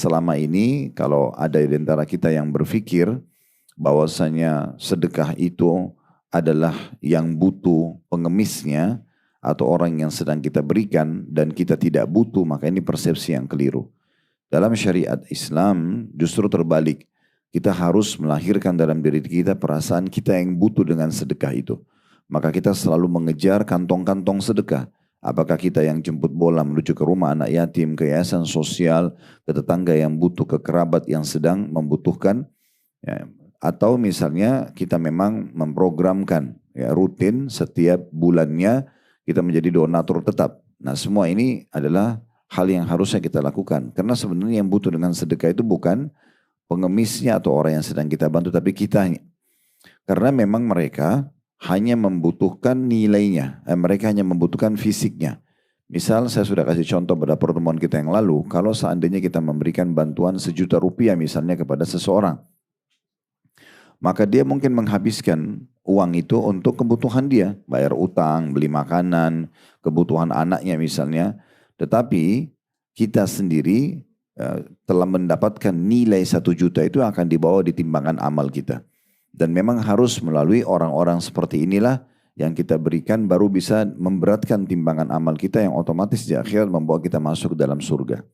selama ini kalau ada di antara kita yang berpikir bahwasanya sedekah itu adalah yang butuh pengemisnya atau orang yang sedang kita berikan dan kita tidak butuh, maka ini persepsi yang keliru. Dalam syariat Islam justru terbalik. Kita harus melahirkan dalam diri kita perasaan kita yang butuh dengan sedekah itu. Maka kita selalu mengejar kantong-kantong sedekah. Apakah kita yang jemput bola menuju ke rumah anak yatim, ke yayasan sosial, ke tetangga yang butuh, ke kerabat yang sedang membutuhkan. Ya, atau misalnya kita memang memprogramkan ya, rutin setiap bulannya kita menjadi donatur tetap. Nah semua ini adalah hal yang harusnya kita lakukan. Karena sebenarnya yang butuh dengan sedekah itu bukan pengemisnya atau orang yang sedang kita bantu, tapi kitanya. Karena memang mereka hanya membutuhkan nilainya, mereka hanya membutuhkan fisiknya. Misal saya sudah kasih contoh pada pertemuan kita yang lalu, kalau seandainya kita memberikan bantuan Rp1.000.000 misalnya kepada seseorang, maka dia mungkin menghabiskan uang itu untuk kebutuhan dia, bayar utang, beli makanan, kebutuhan anaknya misalnya. Tetapi kita sendiri telah mendapatkan nilai 1 juta itu akan dibawa di timbangan amal kita. Dan memang harus melalui orang-orang seperti inilah yang kita berikan baru bisa memberatkan timbangan amal kita yang otomatis di akhirat membawa kita masuk ke dalam surga.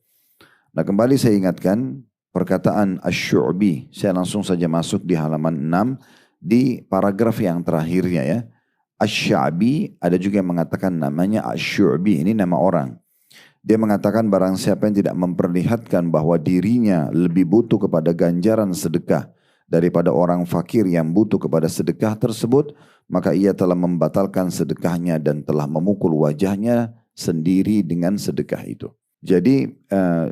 Nah kembali saya ingatkan perkataan Asy-Syu'bi. Saya langsung saja masuk di halaman 6 di paragraf yang terakhirnya ya. Asy-Sya'bi ada juga yang mengatakan namanya Asy-Syu'bi, ini nama orang. Dia mengatakan barang siapa yang tidak memperlihatkan bahwa dirinya lebih butuh kepada ganjaran sedekah daripada orang fakir yang butuh kepada sedekah tersebut, maka ia telah membatalkan sedekahnya dan telah memukul wajahnya sendiri dengan sedekah itu. Jadi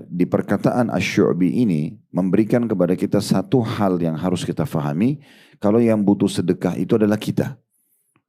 di perkataan Asy-Syu'bi ini memberikan kepada kita satu hal yang harus kita fahami, kalau yang butuh sedekah itu adalah kita,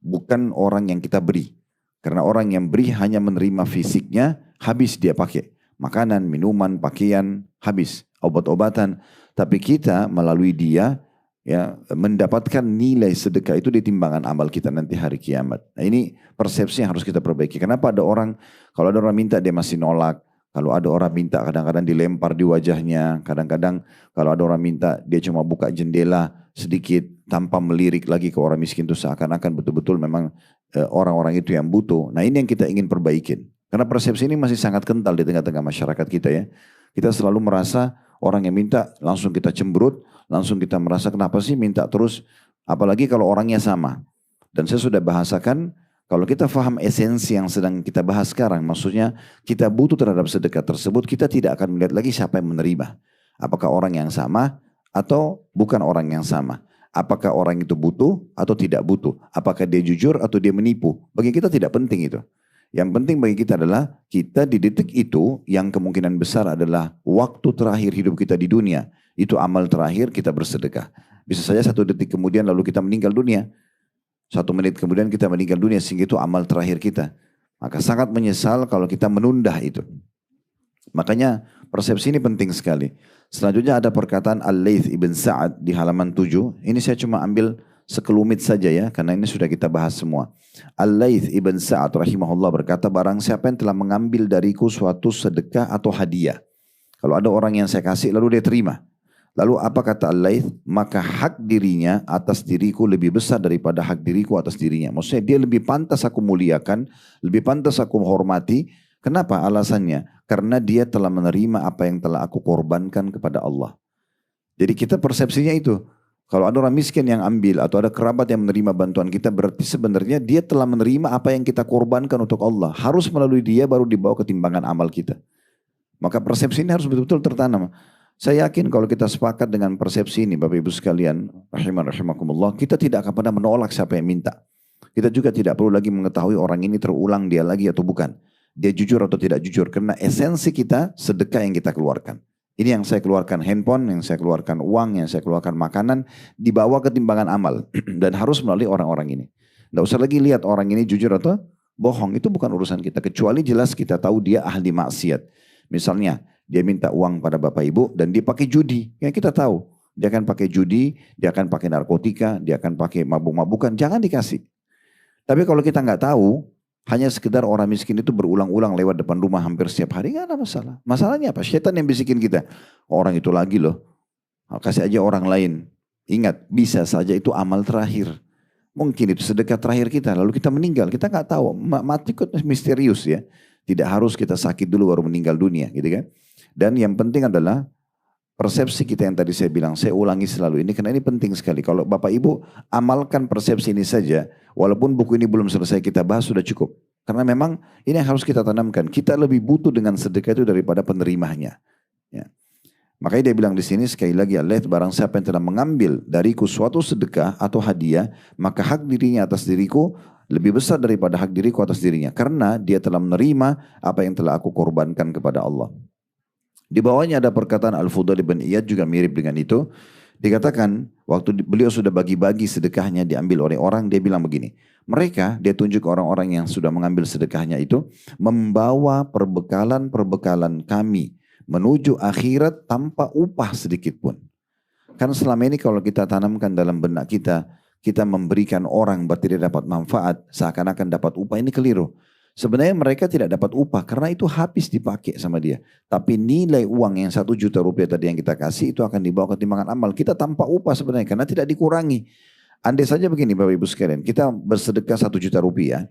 bukan orang yang kita beri. Karena orang yang beri hanya menerima fisiknya, habis dia pakai. Makanan, minuman, pakaian, habis. Obat-obatan. Tapi kita melalui dia ya mendapatkan nilai sedekah itu di timbangan amal kita nanti hari kiamat. Nah ini persepsi yang harus kita perbaiki. Kenapa ada orang, kalau ada orang minta dia masih nolak. Kalau ada orang minta kadang-kadang dilempar di wajahnya. Kadang-kadang kalau ada orang minta dia cuma buka jendela sedikit tanpa melirik lagi ke orang miskin itu seakan-akan betul-betul memang orang-orang itu yang butuh. Nah ini yang kita ingin perbaikin. Karena persepsi ini masih sangat kental di tengah-tengah masyarakat kita ya. Kita selalu merasa orang yang minta langsung kita cemberut, langsung kita merasa kenapa sih minta terus. Apalagi kalau orangnya sama. Dan saya sudah bahasakan kalau kita faham esensi yang sedang kita bahas sekarang. Maksudnya kita butuh terhadap sedekah tersebut, kita tidak akan melihat lagi siapa yang menerima. Apakah orang yang sama atau bukan orang yang sama. Apakah orang itu butuh atau tidak butuh. Apakah dia jujur atau dia menipu. Bagi kita tidak penting itu. Yang penting bagi kita adalah kita di detik itu yang kemungkinan besar adalah waktu terakhir hidup kita di dunia. Itu amal terakhir kita bersedekah. Bisa saja 1 detik kemudian lalu kita meninggal dunia. 1 menit kemudian kita meninggal dunia sehingga itu amal terakhir kita. Maka sangat menyesal kalau kita menunda itu. Makanya persepsi ini penting sekali. Selanjutnya ada perkataan Al-Laits ibn Sa'ad di halaman 7. Ini saya cuma ambil sekelumit saja ya, karena ini sudah kita bahas semua. Al-Laits ibn Sa'ad rahimahullah berkata, barang siapa yang telah mengambil dariku suatu sedekah atau hadiah. Kalau ada orang yang saya kasih lalu dia terima. Lalu apa kata Al-Laits? Maka hak dirinya atas diriku lebih besar daripada hak diriku atas dirinya. Maksudnya dia lebih pantas aku muliakan, lebih pantas aku hormati. Kenapa? Alasannya. Karena dia telah menerima apa yang telah aku korbankan kepada Allah. Jadi kita persepsinya itu. Kalau ada orang miskin yang ambil atau ada kerabat yang menerima bantuan kita, berarti sebenarnya dia telah menerima apa yang kita korbankan untuk Allah. Harus melalui dia baru dibawa ke timbangan amal kita. Maka persepsi ini harus betul-betul tertanam. Saya yakin kalau kita sepakat dengan persepsi ini Bapak Ibu sekalian, rahimakumullah, kita tidak akan pernah menolak siapa yang minta. Kita juga tidak perlu lagi mengetahui orang ini terulang dia lagi atau bukan. Dia jujur atau tidak jujur. Karena esensi kita sedekah yang kita keluarkan. Ini yang saya keluarkan handphone, yang saya keluarkan uang, yang saya keluarkan makanan, dibawa ke timbangan amal. Dan harus melalui orang-orang ini. Tidak usah lagi lihat orang ini jujur atau bohong. Itu bukan urusan kita. Kecuali jelas kita tahu dia ahli maksiat. Misalnya dia minta uang pada bapak ibu dan dia pakai judi. Ya kita tahu. Dia akan pakai judi, dia akan pakai narkotika, dia akan pakai mabuk-mabukan. Jangan dikasih. Tapi kalau kita nggak tahu, Hanya sekedar orang miskin itu berulang-ulang lewat depan rumah hampir setiap hari, nggak ada masalah. Masalahnya apa? Syaitan yang bisikin kita. Orang itu lagi loh, kasih aja orang lain. Ingat, bisa saja itu amal terakhir. Mungkin itu sedekah terakhir kita, lalu kita meninggal. Kita nggak tahu, mati kok misterius ya. Tidak harus kita sakit dulu baru meninggal dunia gitu kan. Dan yang penting adalah persepsi kita yang tadi saya bilang, saya ulangi selalu ini karena ini penting sekali. Kalau Bapak Ibu amalkan persepsi ini saja, walaupun buku ini belum selesai kita bahas sudah cukup. Karena memang ini yang harus kita tanamkan. Kita lebih butuh dengan sedekah itu daripada penerimanya. Ya. Makanya dia bilang di sini sekali lagi, Allah barang siapa yang telah mengambil dariku suatu sedekah atau hadiah, maka hak dirinya atas diriku lebih besar daripada hak diriku atas dirinya. Karena dia telah menerima apa yang telah aku korbankan kepada Allah. Di bawahnya ada perkataan Al-Fudail bin Iyad juga mirip dengan itu. Dikatakan waktu beliau sudah bagi-bagi sedekahnya diambil oleh orang, dia bilang begini. Mereka, dia tunjuk orang-orang yang sudah mengambil sedekahnya itu, membawa perbekalan-perbekalan kami menuju akhirat tanpa upah sedikit pun. Kan selama ini kalau kita tanamkan dalam benak kita, kita memberikan orang berarti dia dapat manfaat, seakan-akan dapat upah, ini keliru. Sebenarnya mereka tidak dapat upah karena itu habis dipakai sama dia. Tapi nilai uang yang 1 juta rupiah tadi yang kita kasih itu akan dibawa ke timbangan amal. Kita tanpa upah sebenarnya karena tidak dikurangi. Andai saja begini Bapak Ibu sekalian, kita bersedekah 1 juta rupiah.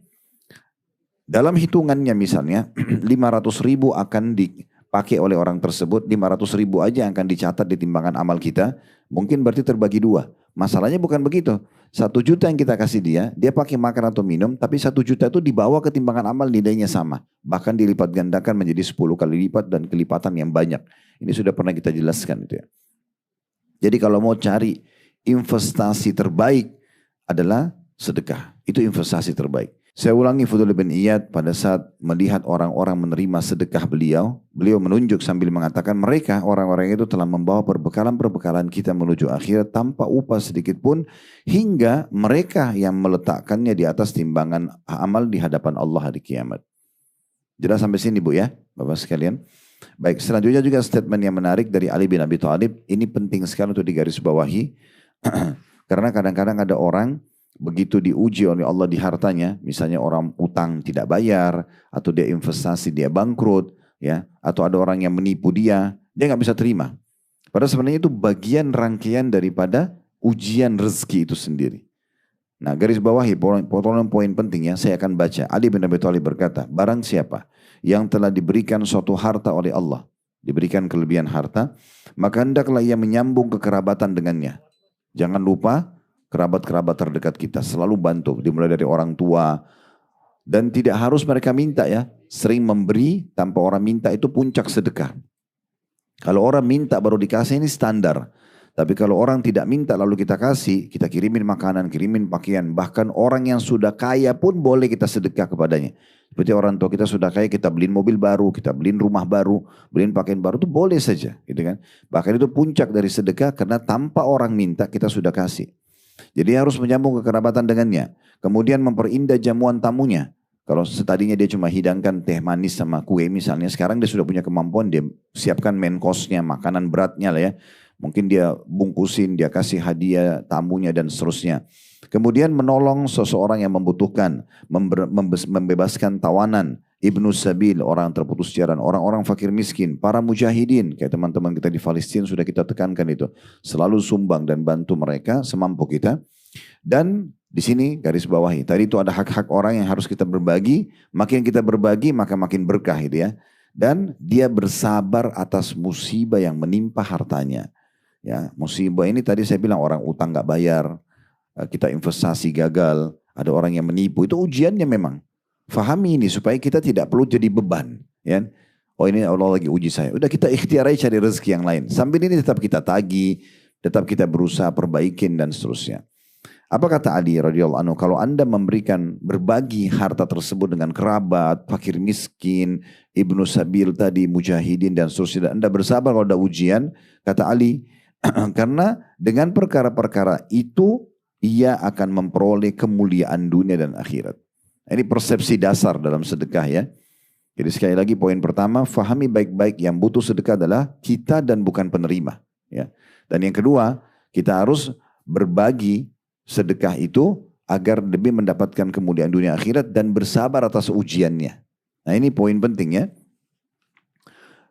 Dalam hitungannya misalnya 500 ribu akan dipakai oleh orang tersebut, 500 ribu aja yang akan dicatat di timbangan amal kita. Mungkin berarti terbagi 2. Masalahnya bukan begitu. 1 juta yang kita kasih dia pakai makan atau minum, tapi 1 juta itu dibawa ke timbangan amal nilainya sama. Bahkan dilipat gandakan menjadi 10 kali lipat dan kelipatan yang banyak. Ini sudah pernah kita jelaskan itu ya. Jadi kalau mau cari investasi terbaik adalah sedekah. Itu investasi terbaik. Saya ulangi, Fudail bin Iyad pada saat melihat orang-orang menerima sedekah beliau menunjuk sambil mengatakan mereka orang-orang itu telah membawa perbekalan-perbekalan kita menuju akhirat tanpa upah sedikit pun hingga mereka yang meletakkannya di atas timbangan amal di hadapan Allah hari kiamat. Jelas sampai sini Bu ya, Bapak sekalian. Baik, selanjutnya juga statement yang menarik dari Ali bin Abi Thalib. Ini penting sekali untuk digarisbawahi karena kadang-kadang ada orang begitu diuji oleh Allah di hartanya, misalnya orang utang tidak bayar, atau dia investasi dia bangkrut, ya, atau ada orang yang menipu dia nggak bisa terima. Padahal sebenarnya itu bagian rangkaian daripada ujian rezeki itu sendiri. Nah, garis bawahi poin penting ya, saya akan baca. Ali bin Abi Thalib berkata, barang siapa yang telah diberikan suatu harta oleh Allah, diberikan kelebihan harta, maka hendaklah ia menyambung kekerabatan dengannya. Jangan lupa kerabat-kerabat terdekat kita selalu bantu, dimulai dari orang tua, dan tidak harus mereka minta ya, sering memberi tanpa orang minta itu puncak sedekah. Kalau orang minta baru dikasih ini standar, tapi kalau orang tidak minta lalu kita kasih, kita kirimin makanan, kirimin pakaian, bahkan orang yang sudah kaya pun boleh kita sedekah kepadanya. Seperti orang tua kita sudah kaya, kita beliin mobil baru, kita beliin rumah baru, beliin pakaian baru, itu boleh saja, gitu kan? Bahkan itu puncak dari sedekah karena tanpa orang minta kita sudah kasih. Jadi harus menyambung kekerabatan dengannya. Kemudian memperindah jamuan tamunya. Kalau tadinya dia cuma hidangkan teh manis sama kue misalnya, sekarang dia sudah punya kemampuan, dia siapkan main course-nya, makanan beratnya lah ya. Mungkin dia bungkusin, dia kasih hadiah tamunya dan seterusnya. Kemudian menolong seseorang yang membutuhkan, membebaskan tawanan, Ibnu Sabil, orang terputus jalan, orang-orang fakir miskin, para mujahidin, kayak teman-teman kita di Palestina sudah kita tekankan itu. Selalu sumbang dan bantu mereka semampu kita. Dan di sini garis bawahi, tadi itu ada hak-hak orang yang harus kita berbagi, makin kita berbagi maka makin berkah gitu ya. Dan dia bersabar atas musibah yang menimpa hartanya. Ya, musibah ini tadi saya bilang orang utang gak bayar, kita investasi gagal, ada orang yang menipu, itu ujiannya memang. Fahami ini supaya kita tidak perlu jadi beban. Ya. Oh ini Allah lagi uji saya. Udah kita ikhtiar aja cari rezeki yang lain. Sambil ini tetap kita tagih, tetap kita berusaha perbaikin dan seterusnya. Apa kata Ali radhiyallahu anhu? Kalau Anda memberikan berbagi harta tersebut dengan kerabat, fakir miskin, Ibnu Sabil tadi, mujahidin dan seterusnya. Anda bersabar kalau ada ujian, kata Ali, karena dengan perkara-perkara itu ia akan memperoleh kemuliaan dunia dan akhirat. Ini persepsi dasar dalam sedekah ya. Jadi sekali lagi poin pertama, fahami baik-baik yang butuh sedekah adalah kita dan bukan penerima. Ya. Dan yang kedua, kita harus berbagi sedekah itu agar demi mendapatkan kemuliaan dunia akhirat dan bersabar atas ujiannya. Nah ini poin penting ya.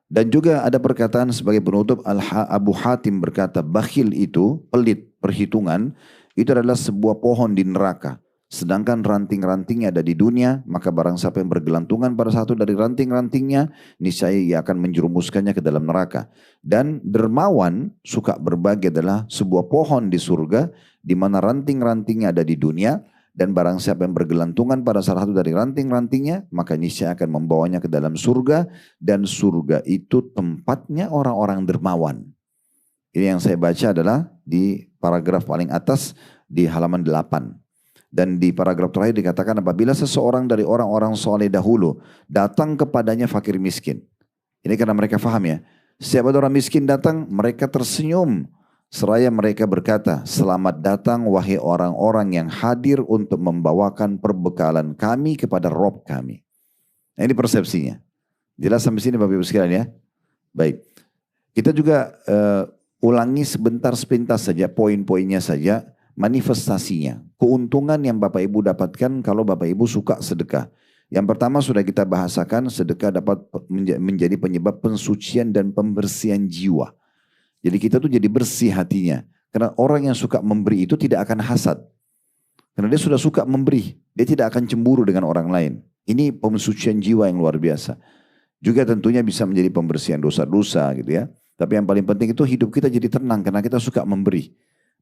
Dan juga ada perkataan sebagai penutup, Abu Hatim berkata, bakhil itu, pelit, perhitungan, itu adalah sebuah pohon di neraka. Sedangkan ranting-rantingnya ada di dunia, maka barang siapa yang bergelantungan pada satu dari ranting-rantingnya, niscaya ia akan menjerumuskannya ke dalam neraka. Dan dermawan suka berbagi adalah sebuah pohon di surga, di mana ranting-rantingnya ada di dunia, dan barang siapa yang bergelantungan pada salah satu dari ranting-rantingnya, maka niscaya akan membawanya ke dalam surga, dan surga itu tempatnya orang-orang dermawan. Ini yang saya baca adalah di paragraf paling atas di halaman 8. Dan di paragraf terakhir dikatakan apabila seseorang dari orang-orang soleh dahulu datang kepadanya fakir miskin. Ini karena mereka faham ya. Setiap ada orang miskin datang, mereka tersenyum. Seraya mereka berkata, selamat datang wahai orang-orang yang hadir untuk membawakan perbekalan kami kepada Rob kami. Nah, ini persepsinya. Jelas sampai sini Bapak Ibu sekalian ya. Baik. Kita juga ulangi sebentar sepintas saja, poin-poinnya saja. Manifestasinya, keuntungan yang Bapak Ibu dapatkan kalau Bapak Ibu suka sedekah. Yang pertama sudah kita bahasakan, sedekah dapat menjadi penyebab pensucian dan pembersihan jiwa. Jadi kita tuh jadi bersih hatinya. Karena orang yang suka memberi itu tidak akan hasad. Karena dia sudah suka memberi, dia tidak akan cemburu dengan orang lain. Ini pensucian jiwa yang luar biasa. Juga tentunya bisa menjadi pembersihan dosa-dosa gitu ya. Tapi yang paling penting itu hidup kita jadi tenang karena kita suka memberi.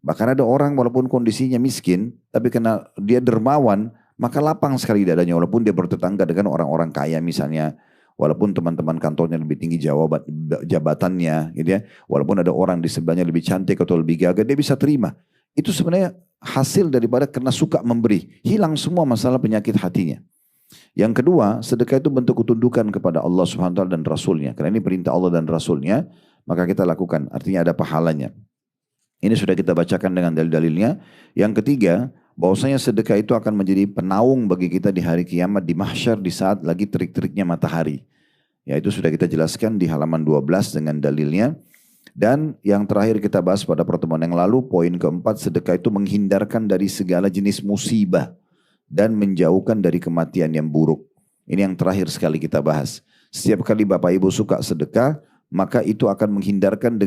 Bahkan ada orang walaupun kondisinya miskin, tapi karena dia dermawan, maka lapang sekali dadanya walaupun dia bertetangga dengan orang-orang kaya misalnya. Walaupun teman-teman kantornya lebih tinggi jabatannya, gitu ya. Walaupun ada orang di sebelahnya lebih cantik atau lebih gagah, dia bisa terima. Itu sebenarnya hasil daripada karena suka memberi. Hilang semua masalah penyakit hatinya. Yang kedua, sedekah itu bentuk ketundukan kepada Allah Subhanahu wa taala dan Rasulnya. Karena ini perintah Allah dan Rasulnya, maka kita lakukan. Artinya ada pahalanya. Ini sudah kita bacakan dengan dalil-dalilnya. Yang ketiga, bahwasanya sedekah itu akan menjadi penaung bagi kita di hari kiamat di mahsyar di saat lagi terik-teriknya matahari. Ya, itu sudah kita jelaskan di halaman 12 dengan dalilnya. Dan yang terakhir kita bahas pada pertemuan yang lalu, poin keempat, sedekah itu menghindarkan dari segala jenis musibah dan menjauhkan dari kematian yang buruk. Ini yang terakhir sekali kita bahas. Setiap kali Bapak Ibu suka sedekah, maka itu akan menghindarkan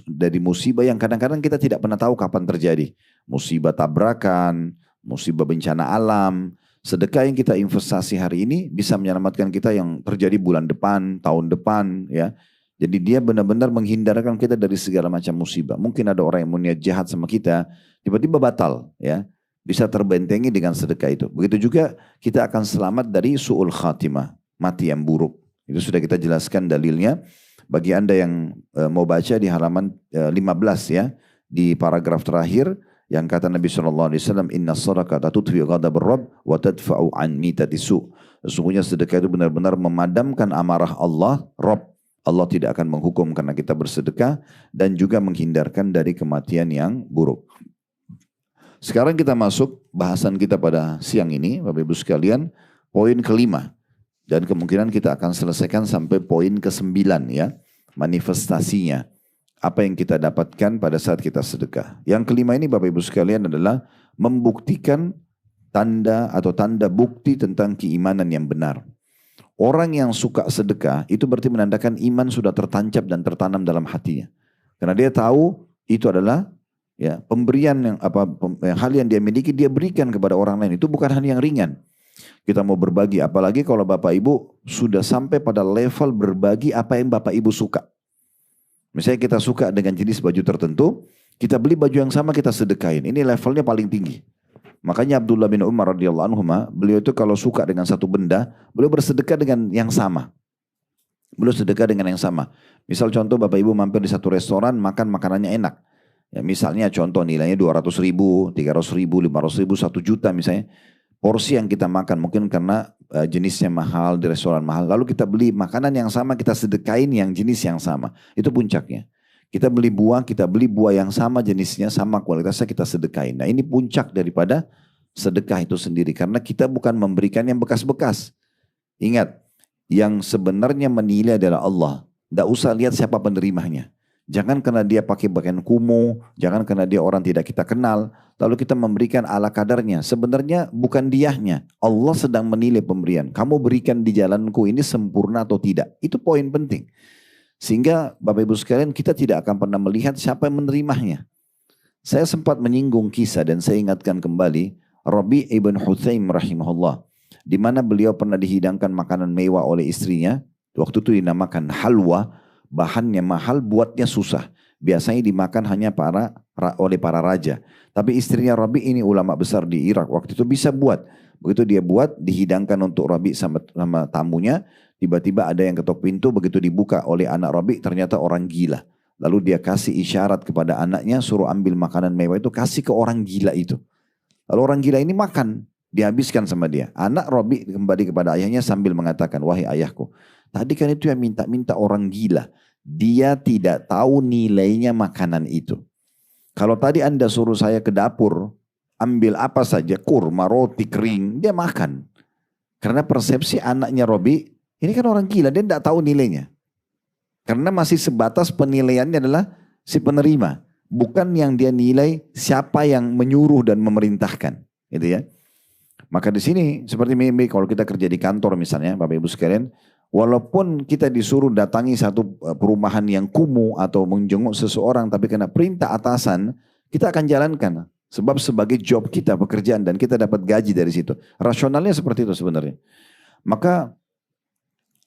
dari musibah yang kadang-kadang kita tidak pernah tahu kapan terjadi. Musibah tabrakan, musibah bencana alam. Sedekah yang kita investasi hari ini bisa menyelamatkan kita yang terjadi bulan depan, tahun depan. Ya. Jadi dia benar-benar menghindarkan kita dari segala macam musibah. Mungkin ada orang yang mau niat jahat sama kita, tiba-tiba batal. Ya. Bisa terbentengi dengan sedekah itu. Begitu juga kita akan selamat dari su'ul khatimah, mati yang buruk. Itu sudah kita jelaskan dalilnya. Bagi Anda yang mau baca di halaman 15 ya, di paragraf terakhir yang kata Nabi SAW, Inna sadaqata tudfi ghadabar Rabb wa tadfa'u an mitati su'. Sesungguhnya sedekah itu benar-benar memadamkan amarah Allah, Rabb. Allah tidak akan menghukum karena kita bersedekah dan juga menghindarkan dari kematian yang buruk. Sekarang kita masuk bahasan kita pada siang ini, Bapak Ibu sekalian, poin kelima. Dan kemungkinan kita akan selesaikan sampai poin ke-9 ya. Manifestasinya. Apa yang kita dapatkan pada saat kita sedekah. Yang kelima ini Bapak Ibu sekalian adalah membuktikan tanda atau tanda bukti tentang keimanan yang benar. Orang yang suka sedekah itu berarti menandakan iman sudah tertancap dan tertanam dalam hatinya. Karena dia tahu itu adalah ya, pemberian hal yang dia miliki dia berikan kepada orang lain. Itu bukan hal yang ringan. Kita mau berbagi, apalagi kalau Bapak Ibu sudah sampai pada level berbagi apa yang Bapak Ibu suka. Misalnya kita suka dengan jenis baju tertentu, kita beli baju yang sama kita sedekahin. Ini levelnya paling tinggi. Makanya Abdullah bin Umar radhiyallahu anhu, beliau itu kalau suka dengan satu benda, beliau bersedekah dengan yang sama. Beliau sedekah dengan yang sama. Misal contoh Bapak Ibu mampir di satu restoran, makan makanannya enak. Ya, misalnya contoh nilainya 200 ribu, 300 ribu, 500 ribu, 1 juta misalnya. Porsi yang kita makan mungkin karena jenisnya mahal, di restoran mahal. Lalu kita beli makanan yang sama, kita sedekain yang jenis yang sama. Itu puncaknya. Kita beli buah yang sama jenisnya, sama kualitasnya kita sedekain. Nah ini puncak daripada sedekah itu sendiri. Karena kita bukan memberikan yang bekas-bekas. Ingat, yang sebenarnya menilai adalah Allah. Tidak usah lihat siapa penerimanya. Jangan karena dia pakai pakaian kumuh, jangan karena dia orang tidak kita kenal, lalu kita memberikan ala kadarnya. Sebenarnya bukan diahnya, Allah sedang menilai pemberian. Kamu berikan di jalanku ini sempurna atau tidak. Itu poin penting. Sehingga Bapak Ibu sekalian kita tidak akan pernah melihat siapa yang menerimanya. Saya sempat menyinggung kisah dan saya ingatkan kembali Rabi' ibn Huthaim rahimahullah. Di mana beliau pernah dihidangkan makanan mewah oleh istrinya. Waktu itu dinamakan halwa. Bahannya mahal, buatnya susah. Biasanya dimakan hanya oleh para raja. Tapi istrinya Rabi' ini ulama besar di Irak. Waktu itu bisa buat. Begitu dia buat, dihidangkan untuk Rabi' sama tamunya. Tiba-tiba ada yang ketok pintu. Begitu dibuka oleh anak Rabi', ternyata orang gila. Lalu dia kasih isyarat kepada anaknya, suruh ambil makanan mewah itu, kasih ke orang gila itu. Lalu orang gila ini makan, dihabiskan sama dia. Anak Rabi' kembali kepada ayahnya sambil mengatakan, wahai ayahku, tadi kan itu yang minta-minta orang gila. Dia tidak tahu nilainya makanan itu. Kalau tadi Anda suruh saya ke dapur, ambil apa saja, kurma, roti, kering, dia makan. Karena persepsi anaknya Robi, ini kan orang gila, dia tidak tahu nilainya. Karena masih sebatas penilaiannya adalah si penerima. Bukan yang dia nilai siapa yang menyuruh dan memerintahkan. Gitu ya. Maka di sini seperti kalau kita kerja di kantor misalnya, Bapak Ibu sekalian, walaupun kita disuruh datangi satu perumahan yang kumuh atau menjenguk seseorang, tapi kena perintah atasan, kita akan jalankan. Sebab sebagai job kita, pekerjaan, dan kita dapat gaji dari situ. Rasionalnya seperti itu sebenarnya. Maka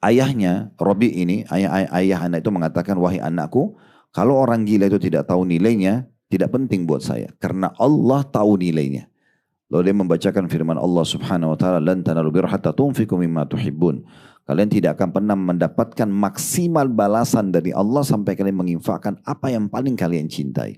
ayahnya, Robi ini, ayah anak itu mengatakan, wahai anakku, kalau orang gila itu tidak tahu nilainya, tidak penting buat saya. Karena Allah tahu nilainya. Lalu dia membacakan firman Allah subhanahu wa ta'ala, lan tanalu birra hatta tunfiqu mimma tuhibbun. Kalian tidak akan pernah mendapatkan maksimal balasan dari Allah sampai kalian menginfakkan apa yang paling kalian cintai.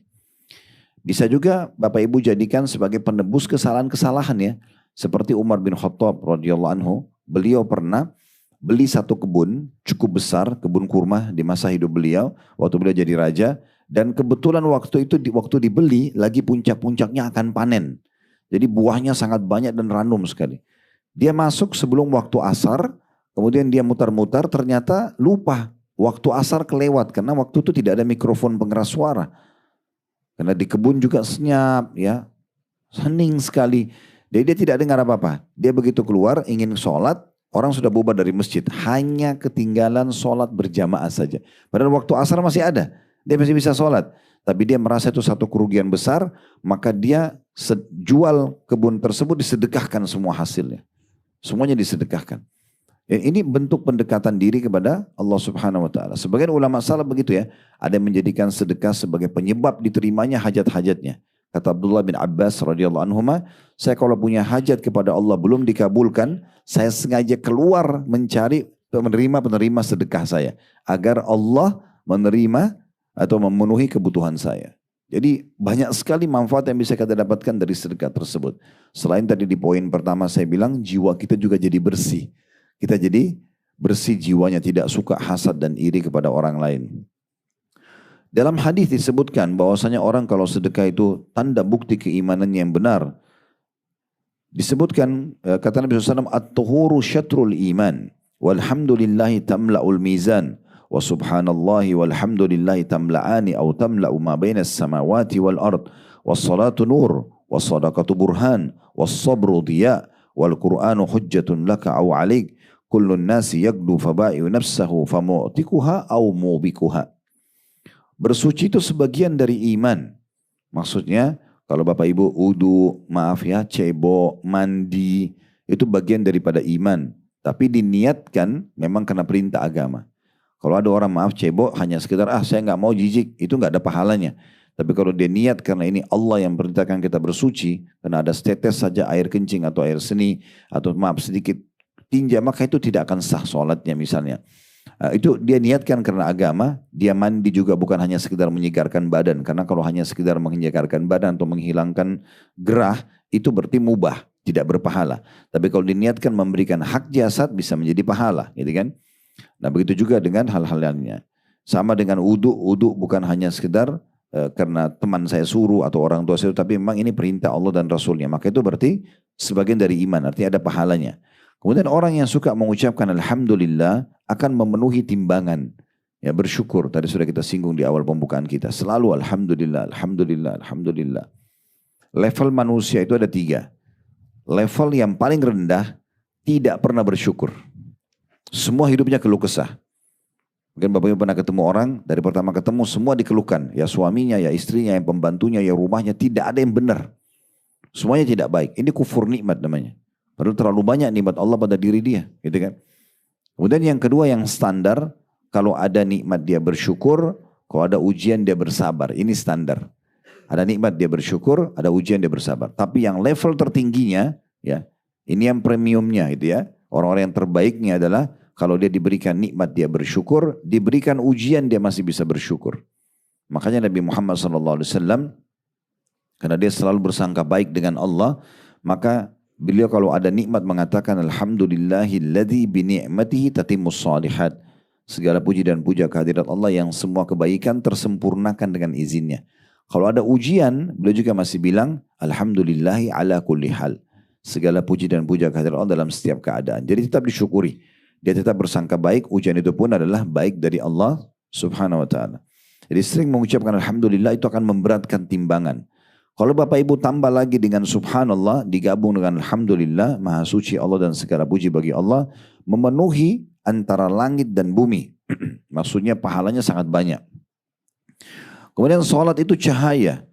Bisa juga Bapak Ibu jadikan sebagai penebus kesalahan-kesalahan ya. Seperti Umar bin Khattab radhiyallahu anhu, beliau pernah beli satu kebun cukup besar, kebun kurma di masa hidup beliau, waktu beliau jadi raja. Dan kebetulan waktu itu, waktu dibeli, lagi puncak-puncaknya akan panen. Jadi buahnya sangat banyak dan ranum sekali. Dia masuk sebelum waktu asar, kemudian dia mutar-mutar, ternyata lupa. Waktu asar kelewat, karena waktu itu tidak ada mikrofon pengeras suara. Karena di kebun juga senyap, ya, hening sekali. Jadi dia tidak dengar apa-apa. Dia begitu keluar, ingin sholat, orang sudah bubar dari masjid. Hanya ketinggalan sholat berjamaah saja. Padahal waktu asar masih ada. Dia masih bisa sholat. Tapi dia merasa itu satu kerugian besar, maka dia jual kebun tersebut, disedekahkan semua hasilnya. Semuanya disedekahkan. Ini bentuk pendekatan diri kepada Allah subhanahu wa ta'ala. Sebagian ulama salaf begitu ya. Ada yang menjadikan sedekah sebagai penyebab diterimanya hajat-hajatnya. Kata Abdullah bin Abbas radhiyallahu anhuma, saya kalau punya hajat kepada Allah belum dikabulkan, saya sengaja keluar mencari penerima sedekah saya. Agar Allah menerima atau memenuhi kebutuhan saya. Jadi banyak sekali manfaat yang bisa kita dapatkan dari sedekah tersebut. Selain tadi di poin pertama saya bilang, jiwa kita juga jadi bersih. Kita jadi bersih jiwanya, tidak suka hasad dan iri kepada orang lain. Dalam hadis disebutkan bahwasanya orang kalau sedekah itu tanda bukti keimanannya yang benar. Disebutkan kata Nabi SAW, at-tuhuru syatrul iman, walhamdulillahi tamla'ul mizan, wa subhanallahi walhamdulillahi tamla'ani au tamla'u ma bainas samawati wal ard, was salatu nur, was sadaqatu burhan, was sabru diya, wal qur'anu hujjatun laka au alik. Kullun nasi yagdu faba'i'u nafsahu famu'tikuha au mubikuha. Bersuci itu sebagian dari iman. Maksudnya kalau Bapak Ibu cebok, mandi, itu bagian daripada iman. Tapi diniatkan memang karena perintah agama. Kalau ada orang cebok hanya sekedar saya nggak mau jijik, itu nggak ada pahalanya. Tapi kalau dia niat karena ini Allah yang perintahkan kita bersuci, karena ada setetes saja air kencing atau air seni, atau sedikit tinja, maka itu tidak akan sah sholatnya misalnya. Itu dia niatkan karena agama. Dia mandi juga bukan hanya sekedar menyegarkan badan. Karena kalau hanya sekedar menyegarkan badan atau menghilangkan gerah, itu berarti mubah, tidak berpahala. Tapi kalau diniatkan memberikan hak jasad, bisa menjadi pahala, gitu kan? Nah begitu juga dengan hal-hal lainnya. Sama dengan wudu bukan hanya sekedar karena teman saya suruh atau orang tua saya, tapi memang ini perintah Allah dan Rasulnya. Maka itu berarti sebagian dari iman, artinya ada pahalanya. Kemudian orang yang suka mengucapkan Alhamdulillah akan memenuhi timbangan. Ya, bersyukur. Tadi sudah kita singgung di awal pembukaan kita. Selalu alhamdulillah, alhamdulillah, alhamdulillah. Level manusia itu ada 3. Level yang paling rendah tidak pernah bersyukur. Semua hidupnya keluh kesah. Mungkin Bapak Ibu pernah ketemu orang, dari pertama ketemu semua dikeluhkan. Ya suaminya, ya istrinya, ya pembantunya, ya rumahnya, tidak ada yang benar. Semuanya tidak baik. Ini kufur nikmat namanya. Padahal terlalu banyak nikmat Allah pada diri dia. Gitu kan? Kemudian yang kedua yang standar, kalau ada nikmat dia bersyukur, kalau ada ujian dia bersabar. Ini standar. Ada nikmat dia bersyukur, ada ujian dia bersabar. Tapi yang level tertingginya, ya, ini yang premiumnya itu ya. Orang-orang yang terbaiknya adalah kalau dia diberikan nikmat dia bersyukur, diberikan ujian dia masih bisa bersyukur. Makanya Nabi Muhammad SAW, karena dia selalu bersangka baik dengan Allah, maka beliau kalau ada nikmat mengatakan alhamdulillahilladzi bi ni'matihi tatimmus shalihat. Segala puji dan puja kehadirat Allah yang semua kebaikan tersempurnakan dengan izinnya. Kalau ada ujian, beliau juga masih bilang alhamdulillahi ala kulli hal. Segala puji dan puja kehadirat Allah dalam setiap keadaan. Jadi tetap disyukuri. Dia tetap bersangka baik, ujian itu pun adalah baik dari Allah Subhanahu wa taala. Jadi sering mengucapkan alhamdulillah itu akan memberatkan timbangan. Kalau Bapak Ibu tambah lagi dengan subhanallah, digabung dengan alhamdulillah, maha suci Allah dan segala puji bagi Allah, memenuhi antara langit dan bumi. Maksudnya pahalanya sangat banyak. Kemudian sholat itu cahaya.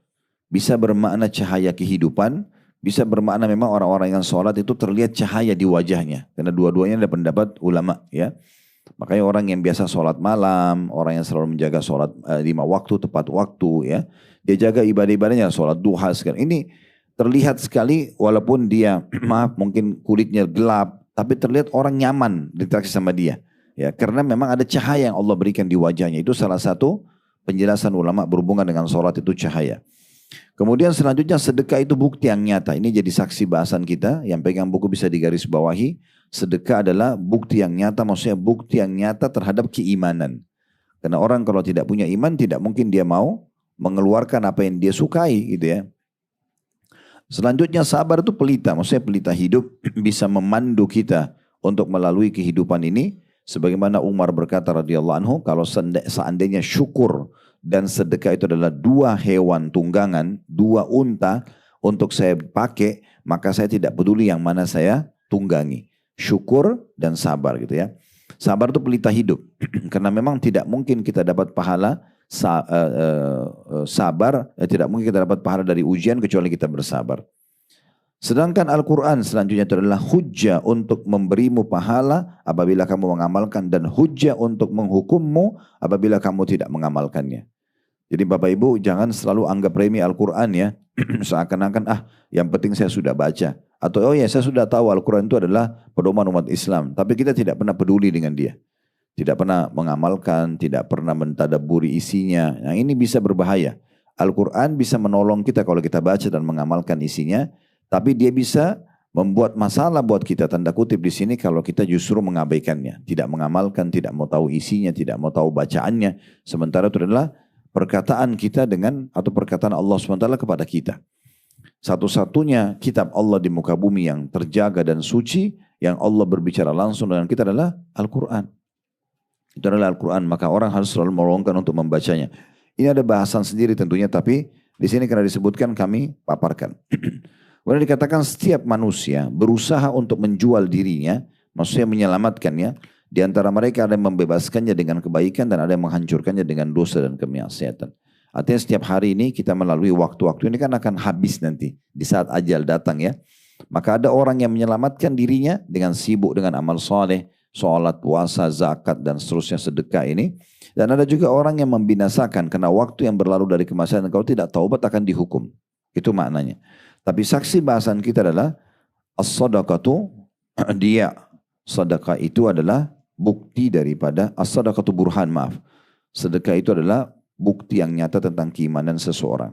Bisa bermakna cahaya kehidupan, bisa bermakna memang orang-orang yang sholat itu terlihat cahaya di wajahnya. Karena dua-duanya ada pendapat ulama ya. Makanya orang yang biasa sholat malam, orang yang selalu menjaga sholat 5 waktu tepat waktu ya. Dia jaga ibadah-ibadahnya, sholat duha sekali. Ini terlihat sekali walaupun dia maaf mungkin kulitnya gelap, tapi terlihat orang nyaman diinteraksi sama dia. Ya, karena memang ada cahaya yang Allah berikan di wajahnya. Itu salah satu penjelasan ulama berhubungan dengan sholat itu cahaya. Kemudian selanjutnya sedekah itu bukti yang nyata. Ini jadi saksi bahasan kita. Yang pegang buku bisa digarisbawahi. Sedekah adalah bukti yang nyata. Maksudnya bukti yang nyata terhadap keimanan. Karena orang kalau tidak punya iman tidak mungkin dia mau mengeluarkan apa yang dia sukai gitu ya. Selanjutnya sabar itu pelita. Maksudnya pelita hidup bisa memandu kita untuk melalui kehidupan ini. Sebagaimana Umar berkata radhiyallahu anhu, kalau seandainya syukur dan sedekah itu adalah 2 hewan tunggangan, 2 unta untuk saya pakai, maka saya tidak peduli yang mana saya tunggangi. Syukur dan sabar gitu ya. Sabar itu pelita hidup. Karena memang tidak mungkin kita dapat pahala sabar, tidak mungkin kita dapat pahala dari ujian kecuali kita bersabar. Sedangkan Al-Quran selanjutnya itu adalah hujjah untuk memberimu pahala apabila kamu mengamalkan dan hujjah untuk menghukummu apabila kamu tidak mengamalkannya. Jadi Bapak Ibu jangan selalu anggap remeh Al-Quran ya. Seakan-akan yang penting saya sudah baca. Atau saya sudah tahu Al-Quran itu adalah pedoman umat Islam. Tapi kita tidak pernah peduli dengan dia. Tidak pernah mengamalkan, tidak pernah mentadabburi isinya. Nah ini bisa berbahaya. Al-Quran bisa menolong kita kalau kita baca dan mengamalkan isinya. Tapi dia bisa membuat masalah buat kita, tanda kutip di sini kalau kita justru mengabaikannya. Tidak mengamalkan, tidak mau tahu isinya, tidak mau tahu bacaannya. Sementara itu adalah perkataan kita dengan atau perkataan Allah SWT kepada kita. Satu-satunya kitab Allah di muka bumi yang terjaga dan suci, yang Allah berbicara langsung dengan kita adalah Al-Quran. Itu adalah Al-Quran, maka orang harus selalu meluangkan untuk membacanya. Ini ada bahasan sendiri tentunya, tapi di sini karena disebutkan kami paparkan. Kemudian dikatakan setiap manusia berusaha untuk menjual dirinya, maksudnya menyelamatkannya. Di antara mereka ada yang membebaskannya dengan kebaikan dan ada yang menghancurkannya dengan dosa dan kemaksiatan. Artinya setiap hari ini kita melalui waktu-waktu ini kan akan habis nanti di saat ajal datang ya. Maka ada orang yang menyelamatkan dirinya dengan sibuk dengan amal soleh, sholat, puasa, zakat dan seterusnya sedekah ini. Dan ada juga orang yang membinasakan karena waktu yang berlalu dari kemaksiatan kalau tidak taubat akan dihukum. Itu maknanya. Tapi saksi bahasan kita adalah as-sadaqatu dia. Sedekah itu adalah bukti daripada as-sadaqatu burhan, maaf. Sedekah itu adalah bukti yang nyata tentang keimanan seseorang.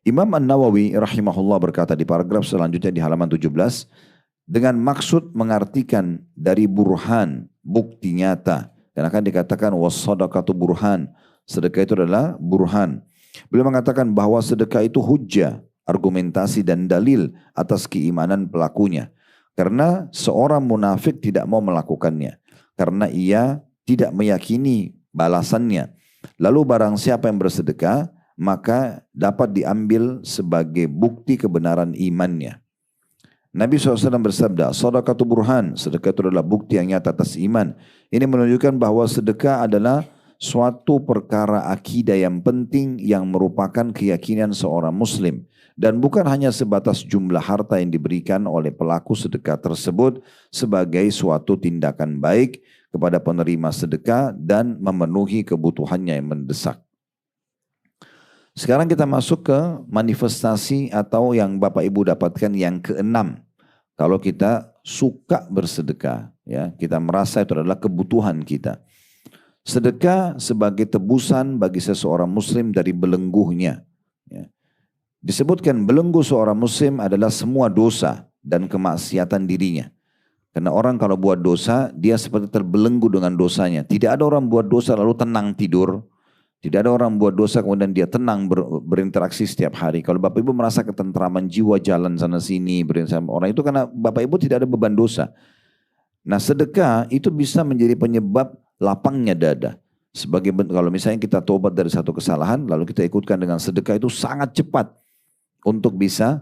Imam An-Nawawi rahimahullah berkata di paragraf selanjutnya di halaman 17 dengan maksud mengartikan dari burhan, bukti nyata. Dan akan dikatakan was-sadaqatu burhan. Sedekah itu adalah burhan. Beliau mengatakan bahwa sedekah itu hujjah, argumentasi dan dalil atas keimanan pelakunya. Karena seorang munafik tidak mau melakukannya. Karena ia tidak meyakini balasannya. Lalu barang siapa yang bersedekah, maka dapat diambil sebagai bukti kebenaran imannya. Nabi SAW bersabda, sedekah burhan, sedekah itu adalah bukti yang nyata atas iman. Ini menunjukkan bahwa sedekah adalah suatu perkara akidah yang penting yang merupakan keyakinan seorang muslim. Dan bukan hanya sebatas jumlah harta yang diberikan oleh pelaku sedekah tersebut sebagai suatu tindakan baik kepada penerima sedekah dan memenuhi kebutuhannya yang mendesak. Sekarang kita masuk ke manifestasi atau yang Bapak Ibu dapatkan yang keenam. Kalau kita suka bersedekah, ya, kita merasa itu adalah kebutuhan kita. Sedekah sebagai tebusan bagi seseorang muslim dari belenggunya. Ya. Disebutkan belenggu seorang muslim adalah semua dosa dan kemaksiatan dirinya. Karena orang kalau buat dosa, dia seperti terbelenggu dengan dosanya. Tidak ada orang buat dosa lalu tenang tidur. Tidak ada orang buat dosa kemudian dia tenang berinteraksi setiap hari. Kalau Bapak Ibu merasa ketentraman jiwa jalan sana sini berinteraksi sama orang itu karena Bapak Ibu tidak ada beban dosa. Nah sedekah itu bisa menjadi penyebab lapangnya dada. Kalau misalnya kita tobat dari satu kesalahan lalu kita ikutkan dengan sedekah itu sangat cepat untuk bisa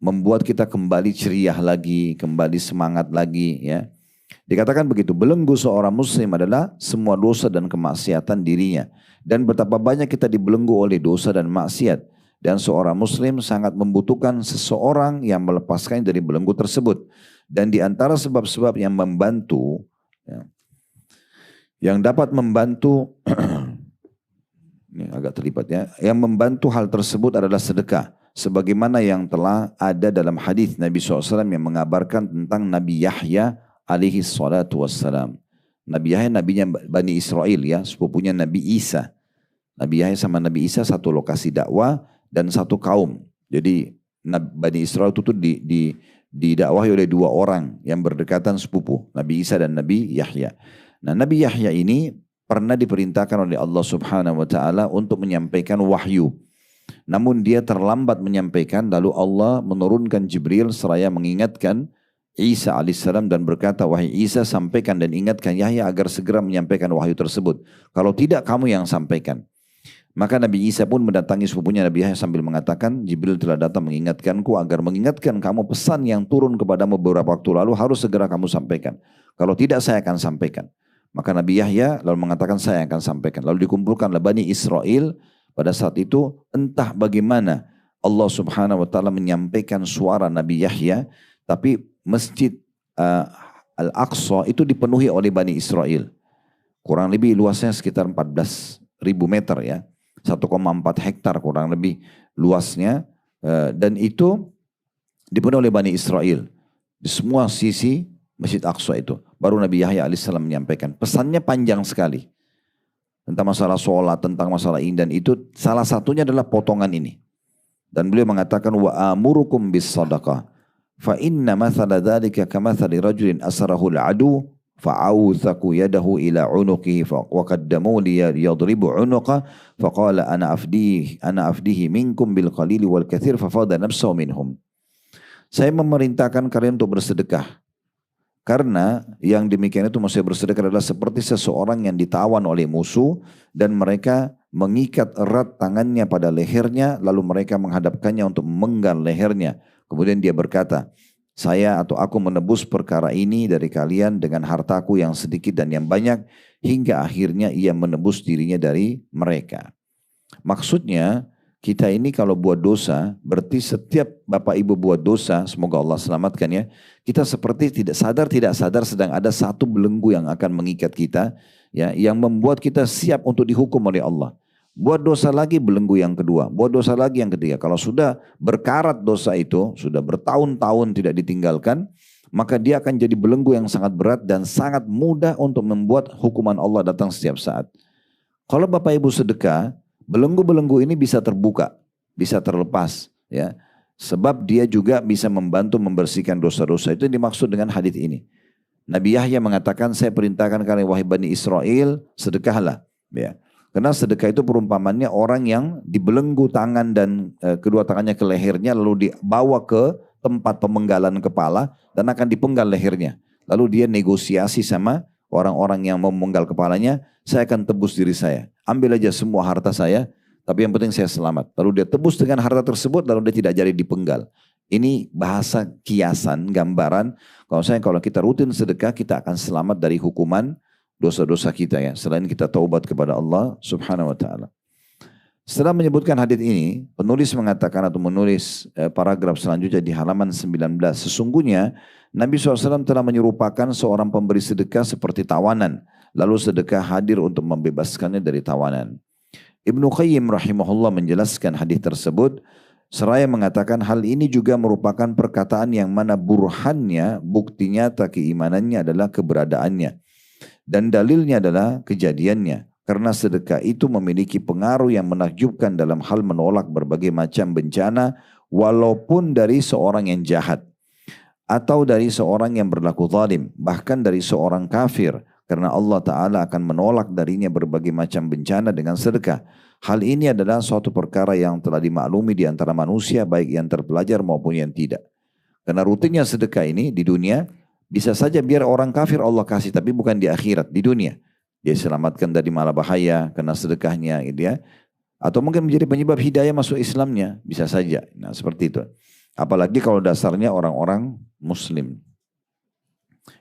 membuat kita kembali ceria lagi, kembali semangat lagi ya. Dikatakan begitu, belenggu seorang muslim adalah semua dosa dan kemaksiatan dirinya. Dan betapa banyak kita dibelenggu oleh dosa dan maksiat. Dan seorang muslim sangat membutuhkan seseorang yang melepaskannya dari belenggu tersebut. Dan di antara sebab-sebab yang membantu, ya, yang dapat membantu, ini agak terlibat ya, yang membantu hal tersebut adalah sedekah. Sebagaimana yang telah ada dalam hadis Nabi SAW yang mengabarkan tentang Nabi Yahya alaihi salatu wassalam. Nabi Yahya nabinya Bani Israel ya, sepupunya Nabi Isa. Nabi Yahya sama Nabi Isa satu lokasi dakwah dan satu kaum. Jadi Bani Israel itu didakwahi oleh dua orang yang berdekatan sepupu, Nabi Isa dan Nabi Yahya. Nah, Nabi Yahya ini pernah diperintahkan oleh Allah Subhanahu wa taala untuk menyampaikan wahyu. Namun dia terlambat menyampaikan, lalu Allah menurunkan Jibril seraya mengingatkan Isa alaihissalam dan berkata, wahai Isa sampaikan dan ingatkan Yahya agar segera menyampaikan wahyu tersebut. Kalau tidak kamu yang sampaikan. Maka Nabi Isa pun mendatangi sepupunya Nabi Yahya sambil mengatakan, Jibril telah datang mengingatkanku agar mengingatkan kamu pesan yang turun kepadamu beberapa waktu lalu harus segera kamu sampaikan. Kalau tidak saya akan sampaikan. Maka Nabi Yahya lalu mengatakan saya akan sampaikan. Lalu dikumpulkanlah Bani Israel. Pada saat itu entah bagaimana Allah Subhanahu wa taala menyampaikan suara Nabi Yahya, tapi Masjid Al-Aqsa itu dipenuhi oleh Bani Israel. Kurang lebih luasnya sekitar 14.000 meter ya. 1,4 hektar kurang lebih luasnya. Dan itu dipenuhi oleh Bani Israel. Di semua sisi Masjid Aqsa itu. Baru Nabi Yahya alaihissalam menyampaikan. Pesannya panjang sekali. Tentang masalah sholat, tentang masalah ini. Dan itu salah satunya adalah potongan ini. Dan beliau mengatakan, wa amurukum bis sadaqah. Fa inna mathala dhalika kamathali rajulin asrahul adu fa'awthaku yadahu ila unuqihi wa qaddamu li yadribu unuqa faqala ana afdihi minkum bil qalili wal kathir fafada nafsahu minhum. Saya memerintahkan kalian untuk bersedekah. Karena yang demikian itu maksudnya bersedekah adalah seperti seseorang yang ditawan oleh musuh dan mereka mengikat erat tangannya pada lehernya lalu mereka menghadapkannya untuk memenggal lehernya. Kemudian dia berkata, saya atau aku menebus perkara ini dari kalian dengan hartaku yang sedikit dan yang banyak hingga akhirnya ia menebus dirinya dari mereka. Maksudnya kita ini kalau buat dosa berarti setiap Bapak Ibu buat dosa, semoga Allah selamatkan ya, kita seperti tidak sadar sedang ada satu belenggu yang akan mengikat kita ya, yang membuat kita siap untuk dihukum oleh Allah. Buat dosa lagi belenggu yang kedua, buat dosa lagi yang ketiga. Kalau sudah berkarat dosa itu, sudah bertahun-tahun tidak ditinggalkan, maka dia akan jadi belenggu yang sangat berat dan sangat mudah untuk membuat hukuman Allah datang setiap saat. Kalau Bapak Ibu sedekah, belenggu-belenggu ini bisa terbuka, bisa terlepas, ya. Sebab dia juga bisa membantu membersihkan dosa-dosa. Itu yang dimaksud dengan hadis ini. Nabi Yahya mengatakan, saya perintahkan kalian wahai Bani Israel, sedekahlah, ya. Karena sedekah itu perumpamannya orang yang dibelenggu tangan dan kedua tangannya ke lehernya lalu dibawa ke tempat pemenggalan kepala dan akan dipenggal lehernya. Lalu dia negosiasi sama orang-orang yang mau memenggal kepalanya, saya akan tebus diri saya. Ambil aja semua harta saya, tapi yang penting saya selamat. Lalu dia tebus dengan harta tersebut, lalu dia tidak jadi dipenggal. Ini bahasa kiasan, gambaran. Kalau kita rutin sedekah, kita akan selamat dari hukuman dosa-dosa kita ya. Selain kita taubat kepada Allah subhanahu wa ta'ala. Setelah menyebutkan hadis ini, penulis mengatakan atau menulis paragraf selanjutnya di halaman 19. Sesungguhnya Nabi SAW telah menyerupakan seorang pemberi sedekah seperti tawanan. Lalu sedekah hadir untuk membebaskannya dari tawanan. Ibnu Qayyim rahimahullah menjelaskan hadis tersebut. Seraya mengatakan hal ini juga merupakan perkataan yang mana burhannya, bukti nyata keimanannya adalah keberadaannya. Dan dalilnya adalah kejadiannya. Karena sedekah itu memiliki pengaruh yang menakjubkan dalam hal menolak berbagai macam bencana walaupun dari seorang yang jahat. Atau dari seorang yang berlaku zalim. Bahkan dari seorang kafir. Karena Allah Ta'ala akan menolak darinya berbagai macam bencana dengan sedekah. Hal ini adalah suatu perkara yang telah dimaklumi di antara manusia baik yang terpelajar maupun yang tidak. Karena rutinnya sedekah ini di dunia bisa saja biar orang kafir Allah kasih tapi bukan di akhirat, di dunia. Dia selamatkan dari malah bahaya karena sedekahnya gitu ya. Atau mungkin menjadi penyebab hidayah masuk Islamnya, bisa saja. Nah seperti itu. Apalagi kalau dasarnya orang-orang muslim.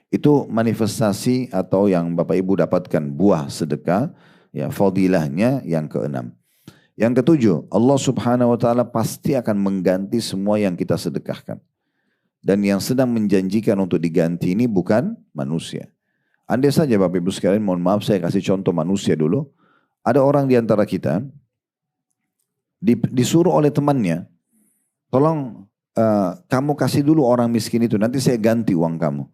Itu manifestasi atau yang Bapak Ibu dapatkan buah sedekah. Ya, fadilahnya yang keenam. Yang ketujuh, Allah Subhanahu wa taala pasti akan mengganti semua yang kita sedekahkan. Dan yang sedang menjanjikan untuk diganti ini bukan manusia. Andai saja Bapak Ibu sekalian, mohon maaf saya kasih contoh manusia dulu. Ada orang di antara kita disuruh oleh temannya, tolong kamu kasih dulu orang miskin itu, nanti saya ganti uang kamu.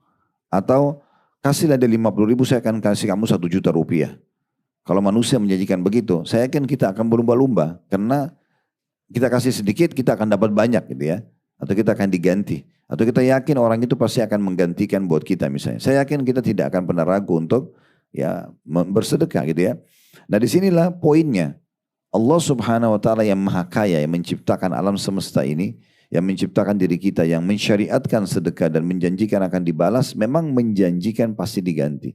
Atau kasihlah dia 50.000, saya akan kasih kamu 1 juta rupiah. Kalau manusia menjanjikan begitu, saya yakin kita akan berlumba-lumba. Karena kita kasih sedikit, kita akan dapat banyak gitu ya. Atau kita akan diganti. Atau kita yakin orang itu pasti akan menggantikan buat kita misalnya. Saya yakin kita tidak akan pernah ragu untuk ya bersedekah gitu ya. Nah disinilah poinnya. Allah Subhanahu wa ta'ala yang maha kaya, yang menciptakan alam semesta ini, yang menciptakan diri kita, yang mensyariatkan sedekah dan menjanjikan akan dibalas, memang menjanjikan pasti diganti.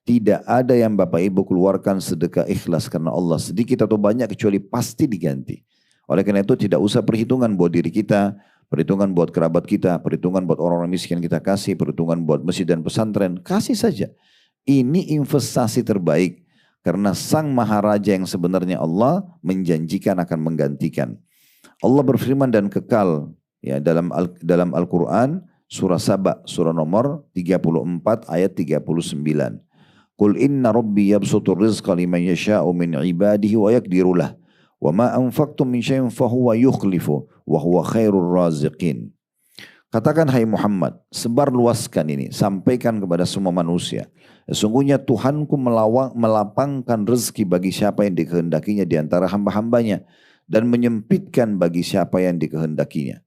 Tidak ada yang Bapak Ibu keluarkan sedekah ikhlas karena Allah sedikit atau banyak kecuali pasti diganti. Oleh karena itu tidak usah perhitungan buat diri kita, perhitungan buat kerabat kita, perhitungan buat orang-orang miskin kita kasih, perhitungan buat masjid dan pesantren, kasih saja. Ini investasi terbaik karena Sang Maharaja yang sebenarnya Allah menjanjikan akan menggantikan. Allah berfirman dan kekal ya dalam Al-Quran surah Saba surah nomor 34 ayat 39. Qul inna rabbi yabsutur rizqa liman yasha'u min ibadihi wa yaqdiru lah wa ma anfaqtum min syai'in fahuwa yukhlifu wa huwa khairur raziqin. Katakan hai Muhammad, sebar luaskan ini, sampaikan kepada semua manusia. Sesungguhnya Tuhanku melapangkan rezeki bagi siapa yang dikehendakinya di antara hamba-hambanya dan menyempitkan bagi siapa yang dikehendakinya.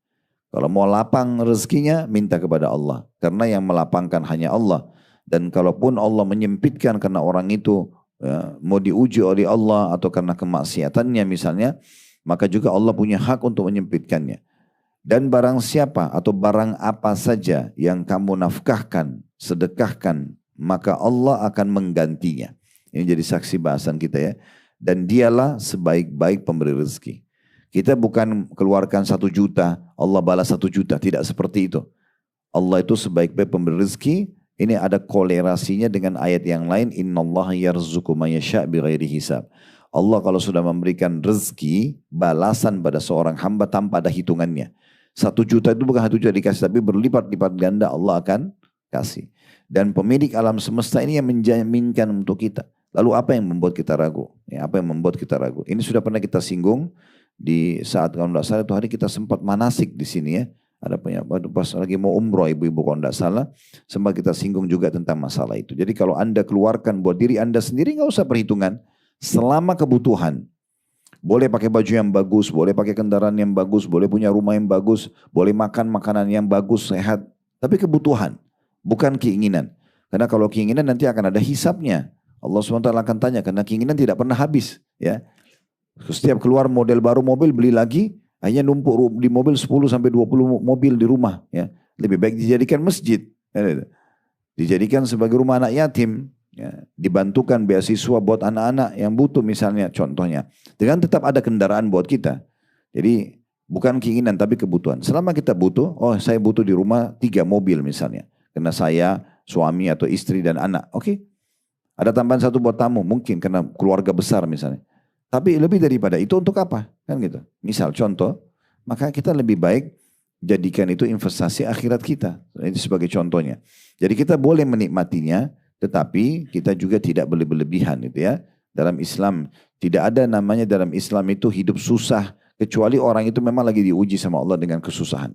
Kalau mau lapang rezekinya, minta kepada Allah. Karena yang melapangkan hanya Allah. Dan kalaupun Allah menyempitkan karena orang itu ya, mau diuji oleh Allah atau karena kemaksiatannya misalnya, maka juga Allah punya hak untuk menyempitkannya. Dan barang siapa atau barang apa saja yang kamu nafkahkan, sedekahkan, maka Allah akan menggantinya. Ini jadi saksi bahasan kita ya. Dan dialah sebaik-baik pemberi rezeki. Kita bukan keluarkan 1 juta, Allah balas 1 juta. Tidak seperti itu. Allah itu sebaik-baik pemberi rezeki. Ini ada kolerasinya dengan ayat yang lain. Innallaha yarzuqu man yasha' bighairi hisab. Allah kalau sudah memberikan rezeki, balasan pada seorang hamba tanpa ada hitungannya. 1 juta itu bukan 1 juta dikasih, tapi berlipat-lipat ganda Allah akan kasih. Dan pemilik alam semesta ini yang menjaminkan untuk kita. Lalu apa yang membuat kita ragu? Ya, apa yang membuat kita ragu? Ini sudah pernah kita singgung di saat kalau tidak salah itu hari kita sempat manasik di sini ya. Ada pas lagi mau umroh ibu-ibu kalau tidak salah, sempat kita singgung juga tentang masalah itu. Jadi kalau Anda keluarkan buat diri Anda sendiri nggak usah perhitungan, selama kebutuhan. Boleh pakai baju yang bagus, boleh pakai kendaraan yang bagus, boleh punya rumah yang bagus, boleh makan makanan yang bagus, sehat. Tapi kebutuhan, bukan keinginan. Karena kalau keinginan nanti akan ada hisapnya. Allah SWT akan tanya, karena keinginan tidak pernah habis. Ya. Setiap keluar model baru mobil, beli lagi, hanya numpuk di mobil 10-20 mobil di rumah. Ya. Lebih baik dijadikan masjid. Ya. Dijadikan sebagai rumah anak yatim. Ya, dibantukan beasiswa buat anak-anak yang butuh misalnya contohnya. Dengan tetap ada kendaraan buat kita. Jadi bukan keinginan tapi kebutuhan. Selama kita butuh, oh saya butuh di rumah 3 mobil misalnya. Karena saya, suami atau istri dan anak. Oke. Ada tambahan 1 buat tamu mungkin karena keluarga besar misalnya. Tapi lebih daripada itu untuk apa? Kan gitu. Misal contoh, maka kita lebih baik jadikan itu investasi akhirat kita. Itu sebagai contohnya. Jadi kita boleh menikmatinya, tetapi kita juga tidak boleh berlebihan gitu ya. Dalam Islam tidak ada namanya dalam Islam itu hidup susah kecuali orang itu memang lagi diuji sama Allah dengan kesusahan.